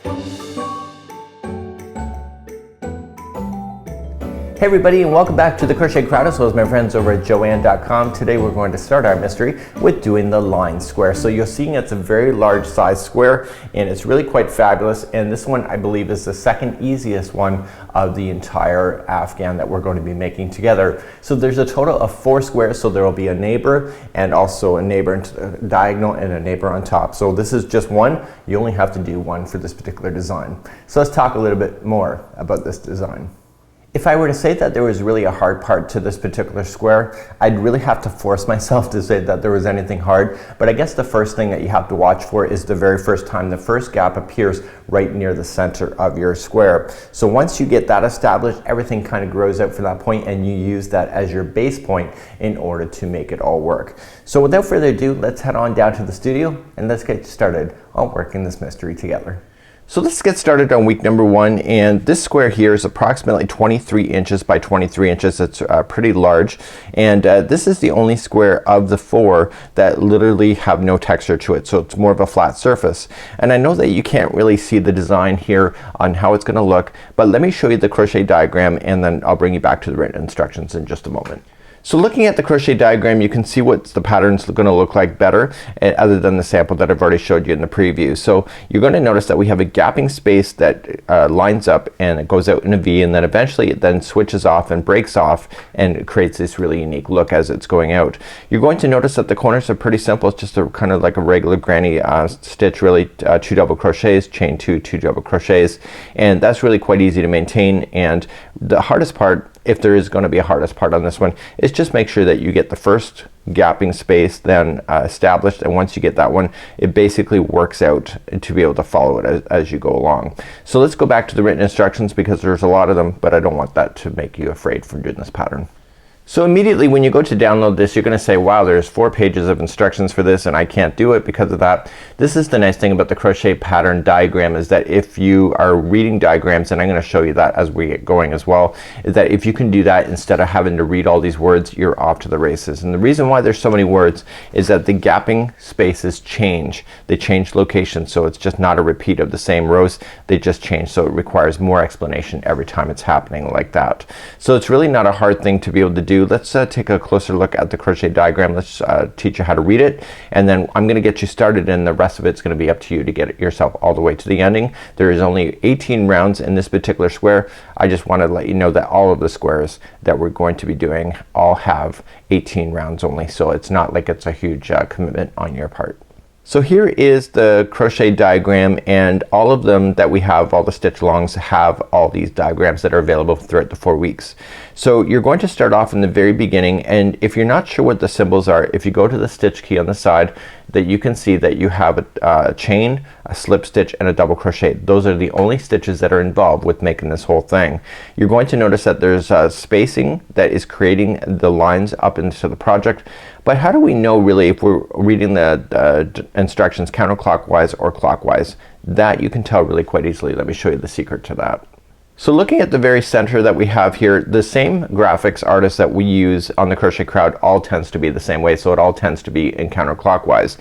Hey everybody, and welcome back to the Crochet Crowd, as well as my friends over at Joanne.com. Today we're going to start our mystery with doing the line square. So you're seeing it's a very large size square and it's really quite fabulous, and this one I believe is the second easiest one of the entire Afghan that we're going to be making together. So there's a total of 4 squares, so there will be a neighbor and also a neighbor diagonal and a neighbor on top. So this is just one. You only have to do one for this particular design. So let's talk a little bit more about this design. If I were to say that there was really a hard part to this particular square, I'd really have to force myself to say that there was anything hard. But I guess the first thing that you have to watch for is the very first time the first gap appears right near the center of your square. So once you get that established, everything kind of grows out from that point, and you use that as your base point in order to make it all work. So without further ado, let's head on down to the studio and let's get started on working this mystery together. So let's get started on week number 1, and this square here is approximately 23 inches by 23 inches. It's pretty large, and this is the only square of the 4 that literally have no texture to it, so it's more of a flat surface. And I know that you can't really see the design here on how it's gonna look, but let me show you the crochet diagram and then I'll bring you back to the written instructions in just a moment. So looking at the crochet diagram, you can see what the pattern's going to look like better, other than the sample that I've already showed you in the preview. So you're going to notice that we have a gapping space that lines up and it goes out in a V, and then eventually it then switches off and breaks off and it creates this really unique look as it's going out. You're going to notice that the corners are pretty simple. It's just a kind of like a regular granny stitch, really 2 double crochets, chain 2, 2 double crochets, and that's really quite easy to maintain. And the hardest part, if there is going to be a hardest part on this one, is just make sure that you get the first gapping space then established, and once you get that one, it basically works out to be able to follow it as you go along. So let's go back to the written instructions because there's a lot of them, but I don't want that to make you afraid from doing this pattern. So immediately when you go to download this, you're gonna say, wow, there's 4 pages of instructions for this and I can't do it because of that. This is the nice thing about the crochet pattern diagram, is that if you are reading diagrams, and I'm gonna show you that as we get going as well, is that if you can do that instead of having to read all these words, you're off to the races. And the reason why there's so many words is that the gapping spaces change. They change location, so it's just not a repeat of the same rows. They just change, so it requires more explanation every time it's happening like that. So it's really not a hard thing to be able to do. Let's take a closer look at the crochet diagram. Let's teach you how to read it, and then I'm gonna get you started, and the rest of it's gonna be up to you to get yourself all the way to the ending. There is only 18 rounds in this particular square. I just wanted to let you know that all of the squares that we're going to be doing all have 18 rounds only, so it's not like it's a huge commitment on your part. So here is the crochet diagram, and all of them that we have, all the stitch alongs, have all these diagrams that are available throughout the 4 weeks. So you're going to start off in the very beginning, and if you're not sure what the symbols are, if you go to the stitch key on the side, that you can see that you have a chain, a slip stitch, and a double crochet. Those are the only stitches that are involved with making this whole thing. You're going to notice that there's spacing that is creating the lines up into the project. But how do we know really if we're reading the instructions counterclockwise or clockwise? That you can tell really quite easily. Let me show you the secret to that. So looking at the very center that we have here, the same graphics artist that we use on the Crochet Crowd all tends to be the same way, so it all tends to be in counterclockwise.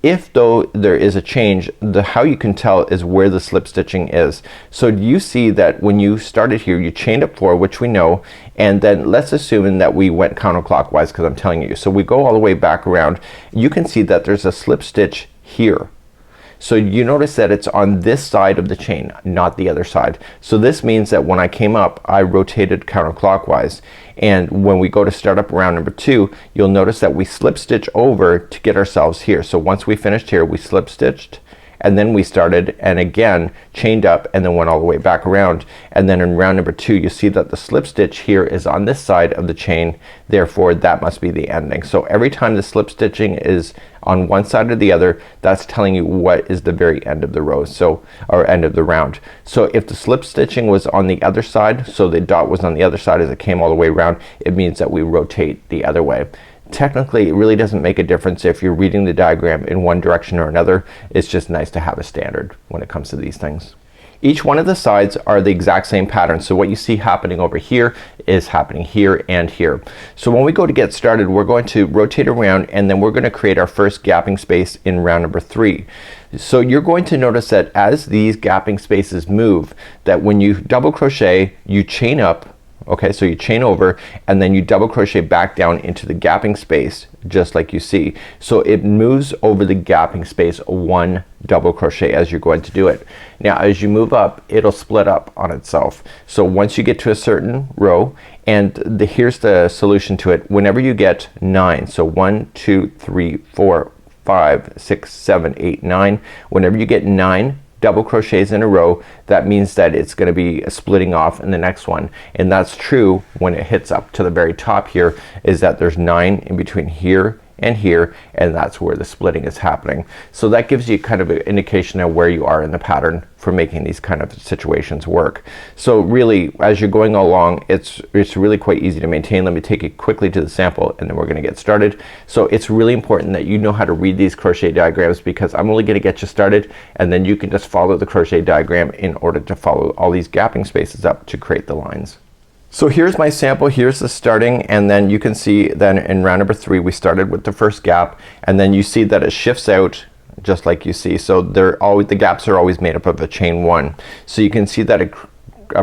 If though there is a change, how you can tell is where the slip stitching is. So you see that when you started here, you chained up 4, which we know, and then let's assume that we went counterclockwise because I'm telling you. So we go all the way back around. You can see that there's a slip stitch here. So you notice that it's on this side of the chain, not the other side. So this means that when I came up, I rotated counterclockwise. And when we go to start up round number 2, you'll notice that we slip stitch over to get ourselves here. So once we finished here, we slip stitched, and then we started and again chained up and then went all the way back around. And then in round number 2, you see that the slip stitch here is on this side of the chain, therefore that must be the ending. So every time the slip stitching is on one side or the other, that's telling you what is the very end of the row, so, or end of the round. So if the slip stitching was on the other side, so the dot was on the other side as it came all the way around, it means that we rotate the other way. Technically it really doesn't make a difference if you're reading the diagram in one direction or another. It's just nice to have a standard when it comes to these things. Each one of the sides are the exact same pattern, so what you see happening over here is happening here and here. So when we go to get started, we're going to rotate around and then we're going to create our first gapping space in round number 3. So you're going to notice that as these gapping spaces move, that when you double crochet you chain up. Okay, so you chain over and then you double crochet back down into the gapping space just like you see. So it moves over the gapping space one double crochet as you're going to do it. Now as you move up, it'll split up on itself. So once you get to a certain row, and here's the solution to it. Whenever you get 9, so 1 2 3 4 5 6 7 8 9, whenever you get 9 double crochets in a row, that means that it's gonna be splitting off in the next one. And that's true when it hits up to the very top here, is that there's 9 in between here and here, and that's where the splitting is happening. So that gives you kind of an indication of where you are in the pattern for making these kind of situations work. So really as you're going along, it's really quite easy to maintain. Let me take you quickly to the sample and then we're gonna get started. So it's really important that you know how to read these crochet diagrams, because I'm only gonna get you started and then you can just follow the crochet diagram in order to follow all these gapping spaces up to create the lines. So here's my sample, here's the starting, and then you can see then in round number 3 we started with the first gap, and then you see that it shifts out just like you see. So the gaps are always made up of a chain 1. So you can see that it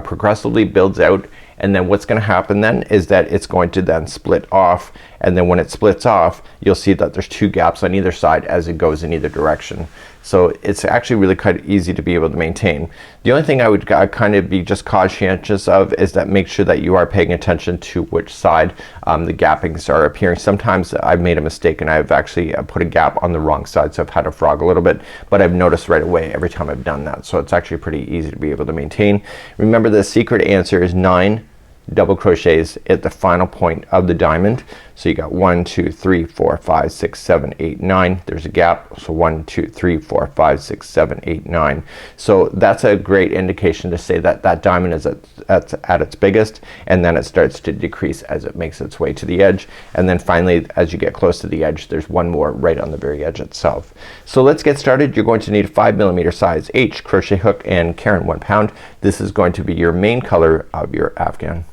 progressively builds out, and then what's gonna happen then is that it's going to then split off, and then when it splits off you'll see that there's 2 gaps on either side as it goes in either direction. So it's actually really quite easy to be able to maintain. The only thing I would kind of be just conscientious of is that make sure that you are paying attention to which side the gappings are appearing. Sometimes I've made a mistake and I've actually put a gap on the wrong side, so I've had to frog a little bit, but I've noticed right away every time I've done that. So it's actually pretty easy to be able to maintain. Remember, the secret answer is 9 double crochets at the final point of the diamond. So you got 1 2 3 4 5 6 7 8 9. There's a gap. So 1 2 3 4 5 6 7 8 9. So that's a great indication to say that that diamond is at its biggest, and then it starts to decrease as it makes its way to the edge, and then finally as you get close to the edge there's one more right on the very edge itself. So let's get started. You're going to need a 5mm size H crochet hook and Karen 1 pound. This is going to be your main color of your afghan.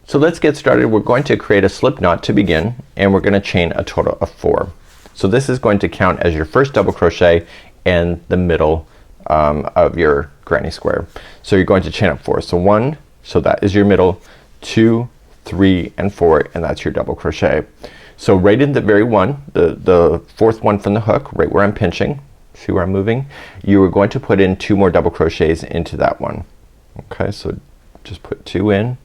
So let's get started. We're going to create a slip knot to begin, and we're gonna chain a total of 4. So this is going to count as your first double crochet in the middle of your granny square. So you're going to chain up 4. So 1, so that is your middle, 2, 3, and 4, and that's your double crochet. So right in the very one, the fourth one from the hook, right where I'm pinching, see where I'm moving, you are going to put in 2 more double crochets into that one. Okay, so just put 2 in.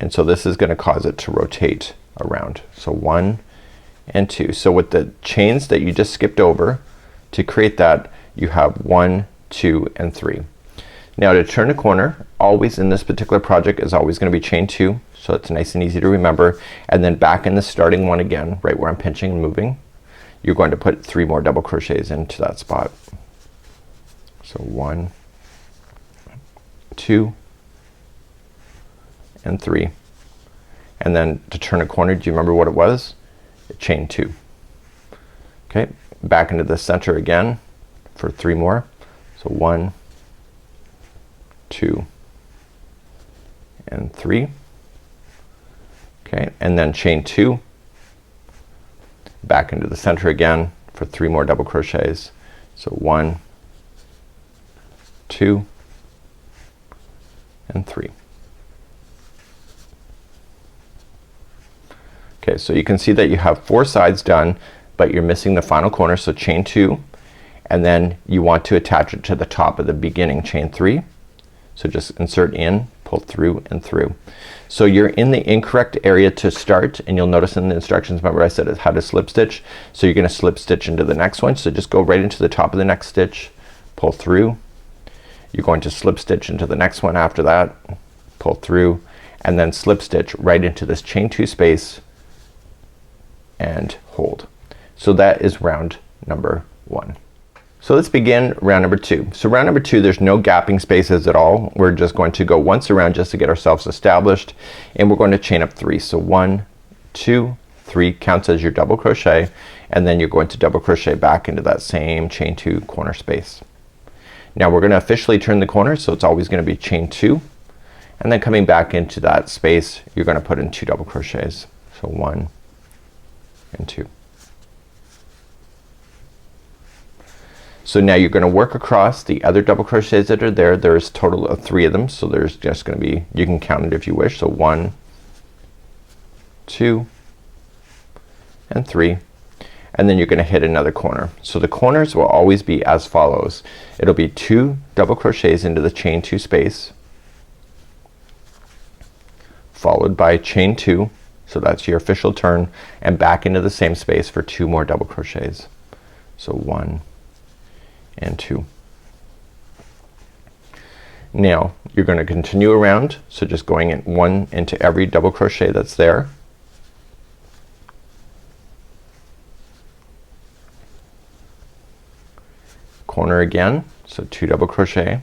And so this is gonna cause it to rotate around. So 1 and 2. So with the chains that you just skipped over to create that, you have 1, 2, and 3. Now to turn a corner, always in this particular project is always gonna be chain 2. So it's nice and easy to remember. And then back in the starting one again, right where I'm pinching and moving, you're going to put 3 more double crochets into that spot. So 1, 2, and 3. And then to turn a corner, do you remember what it was? Chain 2. Okay, back into the center again for 3 more. So 1, 2, and 3. Okay, and then chain 2 back into the center again for 3 more double crochets. So 1, 2, and 3. Okay, so you can see that you have 4 sides done, but you're missing the final corner. So chain 2, and then you want to attach it to the top of the beginning, chain 3. So just insert in, pull through and through. So you're in the incorrect area to start, and you'll notice in the instructions, remember I said how to slip stitch. So you're gonna slip stitch into the next one. So just go right into the top of the next stitch, pull through. You're going to slip stitch into the next one after that, pull through, and then slip stitch right into this chain 2 space and hold. So that is round number 1. So let's begin round number 2. So round number 2, there's no gapping spaces at all. We're just going to go once around just to get ourselves established, and we're going to chain up 3. So 1, 2, 3 counts as your double crochet, and then you're going to double crochet back into that same chain 2 corner space. Now we're gonna officially turn the corner, so it's always gonna be chain 2, and then coming back into that space you're gonna put in 2 double crochets. So 1 and 2. So now you're gonna work across the other double crochets that are there. There's a total of 3 of them, so there's just gonna be, you can count it if you wish. So 1, 2 and 3, and then you're gonna hit another corner. So the corners will always be as follows. It'll be 2 double crochets into the chain 2 space, followed by chain 2, so that's your official turn, and back into the same space for 2 more double crochets. So 1 and 2. Now you're gonna continue around, so just going in 1 into every double crochet that's there. Corner again, so 2 double crochet,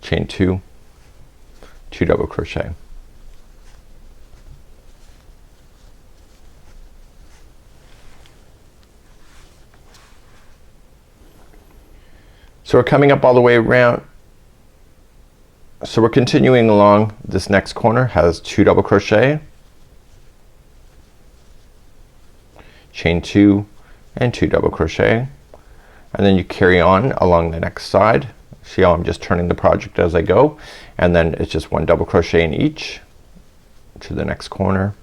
chain 2, 2 double crochet. So we're coming up all the way around. So we're continuing along. This next corner has 2 double crochet, chain 2 and 2 double crochet, and then you carry on along the next side. See how I'm just turning the project as I go, and then it's just 1 double crochet in each to the next corner.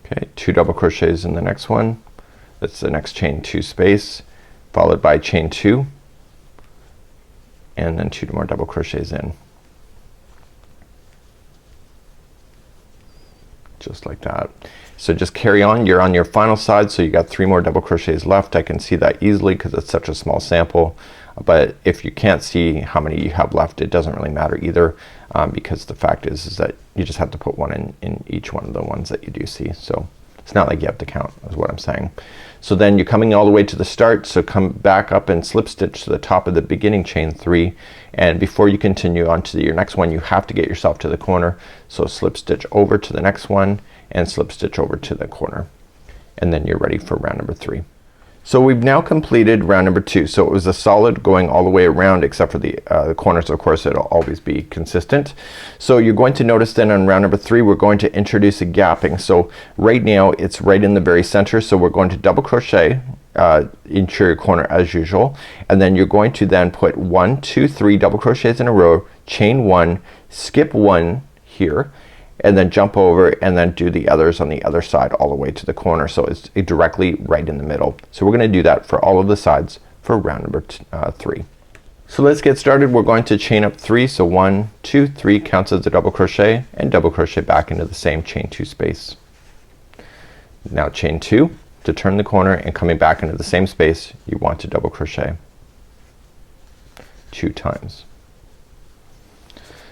Okay, 2 double crochets in the next one. That's the next chain 2 space, followed by chain 2 and then 2 more double crochets in. Just like that. So just carry on. You're on your final side, so you got 3 more double crochets left. I can see that easily because it's such a small sample, but if you can't see how many you have left, it doesn't really matter either, because the fact is that you just have to put 1 in each one of the ones that you do see. So it's not like you have to count, is what I'm saying. So then you're coming all the way to the start, so come back up and slip stitch to the top of the beginning chain 3, and before you continue on to your next one you have to get yourself to the corner. So slip stitch over to the next one and slip stitch over to the corner, and then you're ready for round number 3. So we've now completed round number 2. So it was a solid going all the way around except for the corners. Of course it'll always be consistent. So you're going to notice then on round number 3 we're going to introduce a gapping. So right now it's right in the very center, so we're going to double crochet into your corner as usual, and then you're going to then put 1, 2, 3 double crochets in a row, chain 1, skip 1 here, and then jump over and then do the others on the other side all the way to the corner, so it's directly right in the middle. So we're gonna do that for all of the sides for round number 3. So let's get started. We're going to chain up 3, so 1, 2, 3 counts as a double crochet, and double crochet back into the same chain 2 space. Now chain 2 to turn the corner, and coming back into the same space you want to double crochet 2 times.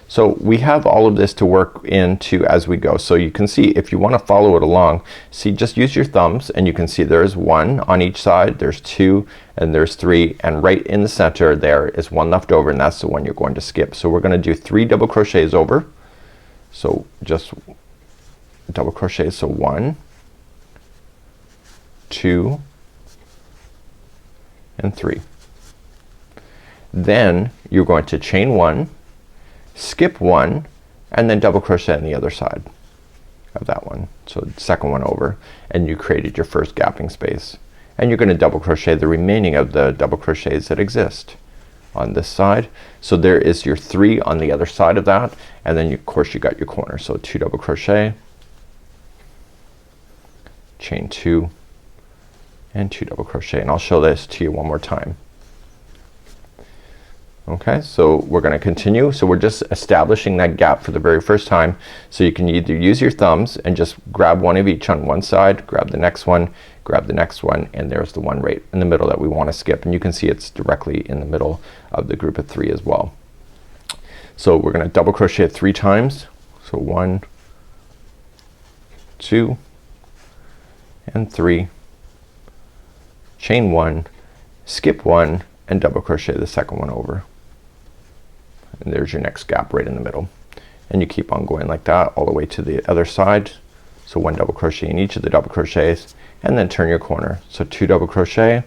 So we have all of this to work into as we go. So you can see if you want to follow it along, see, just use your thumbs and you can see there's 1 on each side, there's 2, and there's 3, and right in the center there is 1 left over, and that's the one you're going to skip. So we're gonna do 3 double crochets over. So just double crochet, so 1, 2 and 3. Then you're going to chain 1, skip 1, and then double crochet on the other side of that one, so second one over, and you created your first gapping space, and you're gonna double crochet the remaining of the double crochets that exist on this side. So there is your 3 on the other side of that, and then of course you got your corner, so 2 double crochet, chain 2 and 2 double crochet, and I'll show this to you one more time. Okay, so we're gonna continue. So we're just establishing that gap for the very first time. So you can either use your thumbs and just grab one of each on one side, grab the next one, grab the next one, and there's the one right in the middle that we want to skip, and you can see it's directly in the middle of the group of 3 as well. So we're gonna double crochet 3 times. So 1, 2 and 3, chain 1, skip 1, and double crochet the second one over, and there's your next gap right in the middle, and you keep on going like that all the way to the other side. So 1 double crochet in each of the double crochets, and then turn your corner, so 2 double crochet,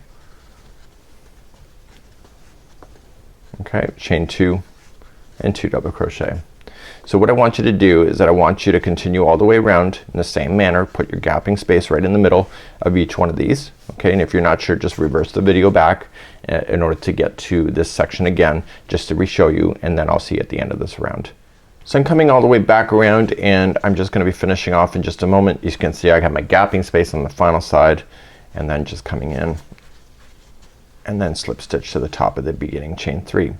okay, chain 2 and 2 double crochet. So what I want you to do is that I want you to continue all the way around in the same manner. Put your gapping space right in the middle of each one of these, okay? And if you're not sure, just reverse the video back in order to get to this section again, just to re-show you, and then I'll see you at the end of this round. So I'm coming all the way back around, and I'm just gonna be finishing off in just a moment. You can see I got my gapping space on the final side, and then just coming in and then slip stitch to the top of the beginning chain 3.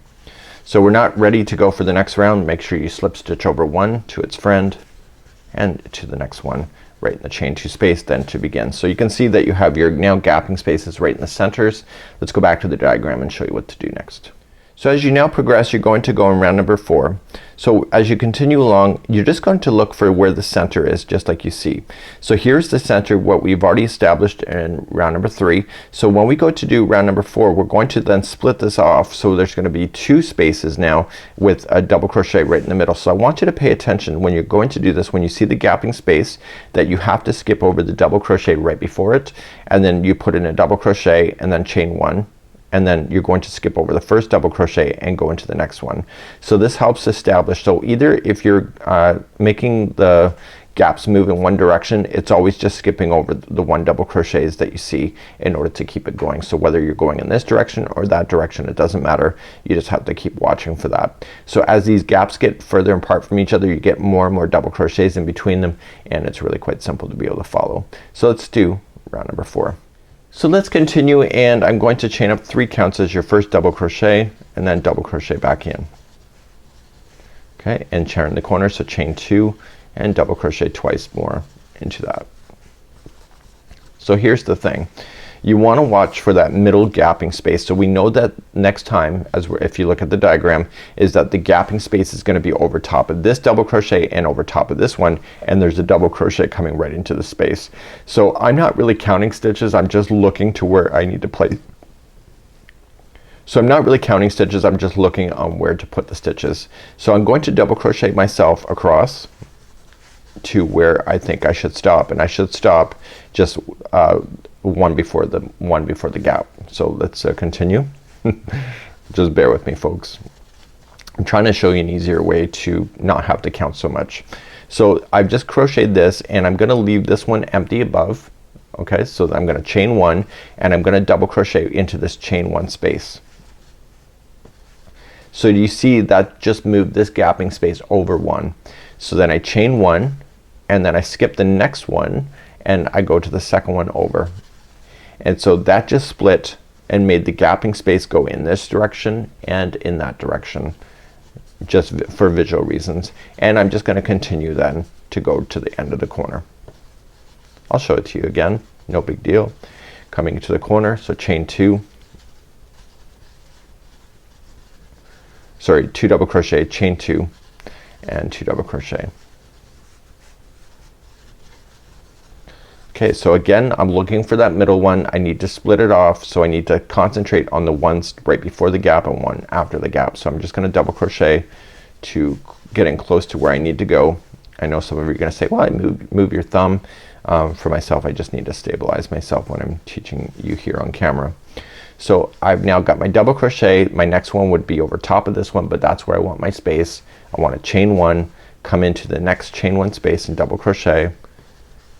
So we're not ready to go for the next round. Make sure you slip stitch over one to its friend and to the next one right in the chain 2 space, then to begin. So you can see that you have your now gapping spaces right in the centers. Let's go back to the diagram and show you what to do next. So as you now progress, you're going to go in round number 4. So as you continue along, you're just going to look for where the center is, just like you see. So here's the center, what we've already established in round number 3. So when we go to do round number 4, we're going to then split this off. So there's gonna be 2 spaces now with a double crochet right in the middle. So I want you to pay attention when you're going to do this. When you see the gapping space, that you have to skip over the double crochet right before it, and then you put in a double crochet and then chain 1. And then you're going to skip over the first double crochet and go into the next one. So this helps establish, so either if you're making the gaps move in one direction, it's always just skipping over the 1 double crochets that you see in order to keep it going. So whether you're going in this direction or that direction, it doesn't matter. You just have to keep watching for that. So as these gaps get further apart from each other, you get more and more double crochets in between them, and it's really quite simple to be able to follow. So let's do round number 4. So let's continue, and I'm going to chain up 3 counts as your first double crochet and then double crochet back in. Okay, and turn the corner, so chain 2 and double crochet twice more into that. So here's the thing. You want to watch for that middle gapping space. So we know that next time, if you look at the diagram, is that the gapping space is going to be over top of this double crochet and over top of this one, and there's a double crochet coming right into the space. So I'm not really counting stitches, I'm just looking to where I need to place. So I'm not really counting stitches, I'm just looking on where to put the stitches. So I'm going to double crochet myself across to where I think I should stop, and I should stop just one before the gap. So let's continue. Just bear with me, folks. I'm trying to show you an easier way to not have to count so much. So I've just crocheted this, and I'm gonna leave this one empty above. Okay, so I'm gonna chain 1 and I'm gonna double crochet into this chain 1 space. So you see that just moved this gapping space over 1. So then I chain 1 and then I skip the next one and I go to the second one over. And so that just split and made the gapping space go in this direction and in that direction, just for visual reasons. And I'm just gonna continue then to go to the end of the corner. I'll show it to you again, no big deal. Coming to the corner, so chain 2, sorry, 2 double crochet, chain 2 and 2 double crochet. Okay, so again, I'm looking for that middle one. I need to split it off, so I need to concentrate on the ones right before the gap and one after the gap. So I'm just gonna double crochet to getting close to where I need to go. I know some of you are gonna say, well, move your thumb. For myself, I just need to stabilize myself when I'm teaching you here on camera. So I've now got my double crochet. My next one would be over top of this one, but that's where I want my space. I want to chain 1, come into the next chain 1 space and double crochet,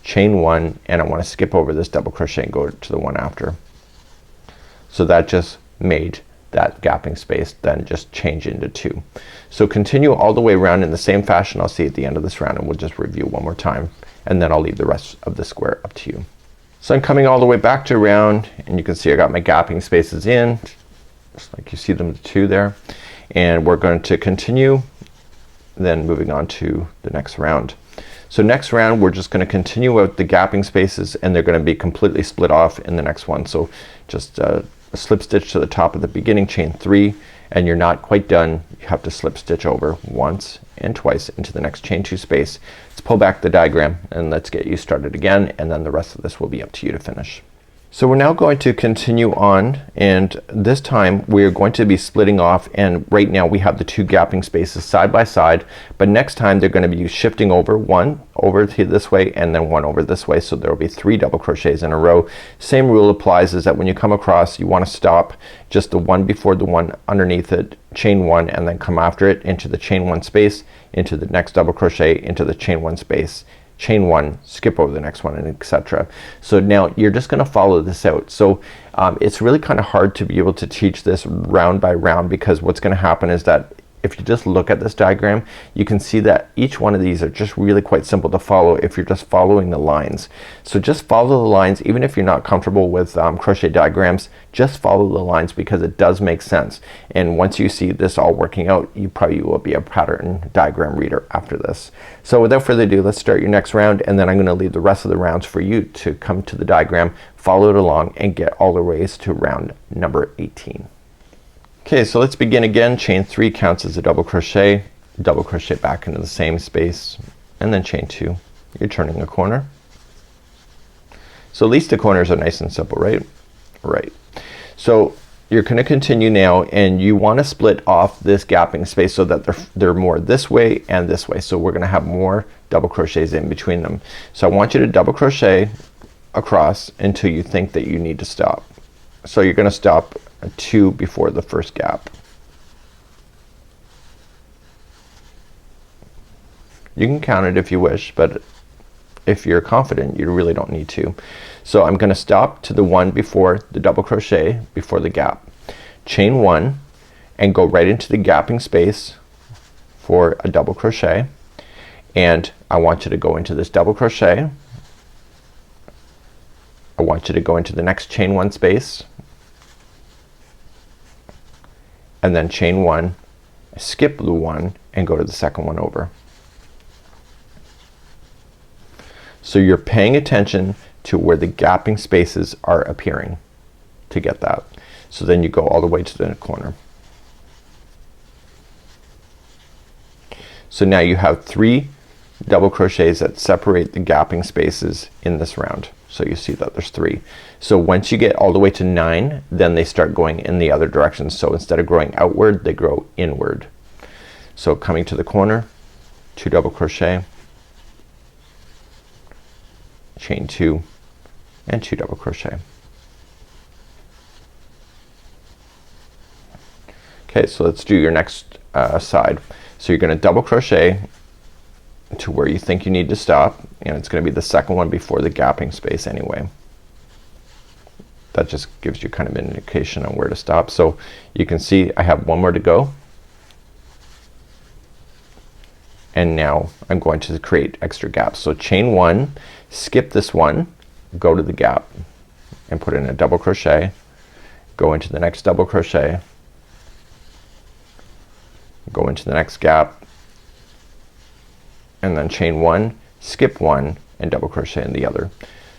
chain 1, and I want to skip over this double crochet and go to the one after. So that just made that gapping space then just change into 2. So continue all the way around in the same fashion. I'll see at the end of this round, and we'll just review one more time, and then I'll leave the rest of the square up to you. So I'm coming all the way back to around, and you can see I got my gapping spaces in, just like you see them, the 2 there. And we're going to continue then moving on to the next round. So next round we're just gonna continue out the gapping spaces, and they're gonna be completely split off in the next one. So just a slip stitch to the top of the beginning, chain 3, and you're not quite done. You have to slip stitch over once and twice into the next chain 2 space. Let's pull back the diagram and let's get you started again, and then the rest of this will be up to you to finish. So we're now going to continue on, and this time we're going to be splitting off, and right now we have the two gapping spaces side by side, but next time they're gonna be shifting over, one over to this way and then one over this way, so there will be 3 double crochets in a row. Same rule applies, is that when you come across you want to stop just the one before the one underneath it, chain 1, and then come after it into the chain 1 space, into the next double crochet, into the chain 1 space, chain 1, skip over the next one, and etc. So now you're just gonna follow this out. So it's really kind of hard to be able to teach this round by round, because what's gonna happen is that if you just look at this diagram, you can see that each one of these are just really quite simple to follow if you're just following the lines. So just follow the lines, even if you're not comfortable with crochet diagrams, just follow the lines, because it does make sense. And once you see this all working out, you probably will be a pattern diagram reader after this. So without further ado, let's start your next round, and then I'm gonna leave the rest of the rounds for you to come to the diagram, follow it along, and get all the ways to round number 18. Okay, so let's begin again. Chain 3 counts as a double crochet back into the same space, and then chain 2. You're turning a corner. So at least the corners are nice and simple, right? Right. So you're gonna continue now, and you want to split off this gapping space so that they're more this way and this way. So we're gonna have more double crochets in between them. So I want you to double crochet across until you think that you need to stop. So you're gonna stop 2 before the first gap. You can count it if you wish, but if you're confident you really don't need to. So I'm gonna stop to the one before the double crochet before the gap, chain 1, and go right into the gapping space for a double crochet, and I want you to go into this double crochet. I want you to go into the next chain 1 space, and then chain 1, skip the 1, and go to the second one over. So you're paying attention to where the gapping spaces are appearing to get that. So then you go all the way to the corner. So now you have 3 double crochets that separate the gapping spaces in this round. So you see that there's 3. So once you get all the way to 9, then they start going in the other direction. So instead of growing outward, they grow inward. So coming to the corner, 2 double crochet, chain 2, and 2 double crochet. Okay, so let's do your next side. So you're gonna double crochet to where you think you need to stop, and it's gonna be the second one before the gapping space anyway. That just gives you kind of an indication on where to stop. So you can see I have 1 more to go, and now I'm going to create extra gaps. So chain 1, skip this one, go to the gap and put in a double crochet, go into the next double crochet, go into the next gap, and then chain 1, skip 1, and double crochet in the other.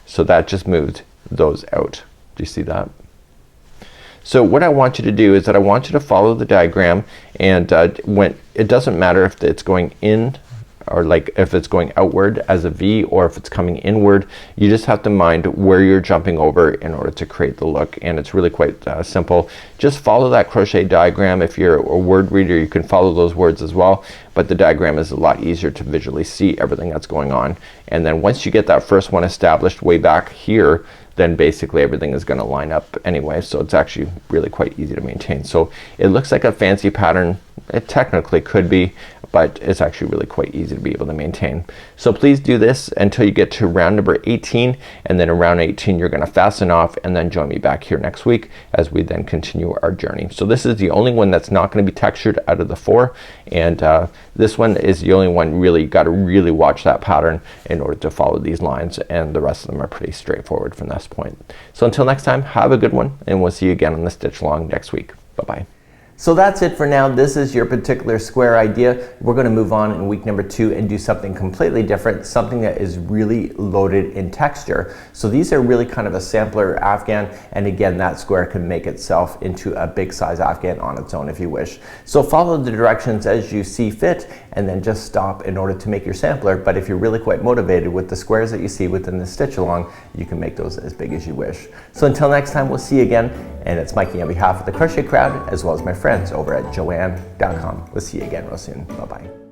So that just moved those out. Do you see that? So what I want you to do is that I want you to follow the diagram, and when it doesn't matter if it's going in or like if it's going outward as a V or if it's coming inward, you just have to mind where you're jumping over in order to create the look, and it's really quite simple. Just follow that crochet diagram. If you're a word reader, you can follow those words as well, but the diagram is a lot easier to visually see everything that's going on. And then once you get that first one established way back here, then basically everything is gonna line up anyway. So it's actually really quite easy to maintain. So it looks like a fancy pattern. It technically could be, but it's actually really quite easy to be able to maintain. So please do this until you get to round number 18, and then around 18 you're gonna fasten off, and then join me back here next week as we then continue our journey. So this is the only one that's not gonna be textured out of the 4, and this one is the only one really you gotta really watch that pattern in order to follow these lines, and the rest of them are pretty straightforward from this point. So until next time, have a good one, and we'll see you again on the stitch along next week. Bye bye. So that's it for now. This is your particular square idea. We're going to move on in week number 2 and do something completely different, something that is really loaded in texture. So these are really kind of a sampler afghan, and again, that square can make itself into a big size afghan on its own if you wish. So follow the directions as you see fit, and then just stop in order to make your sampler. But if you're really quite motivated with the squares that you see within the stitch along, you can make those as big as you wish. So until next time, we'll see you again, and it's Mikey on behalf of the Crochet Crowd, as well as my friends over at Joanne.com. We'll see you again real soon. Bye-bye.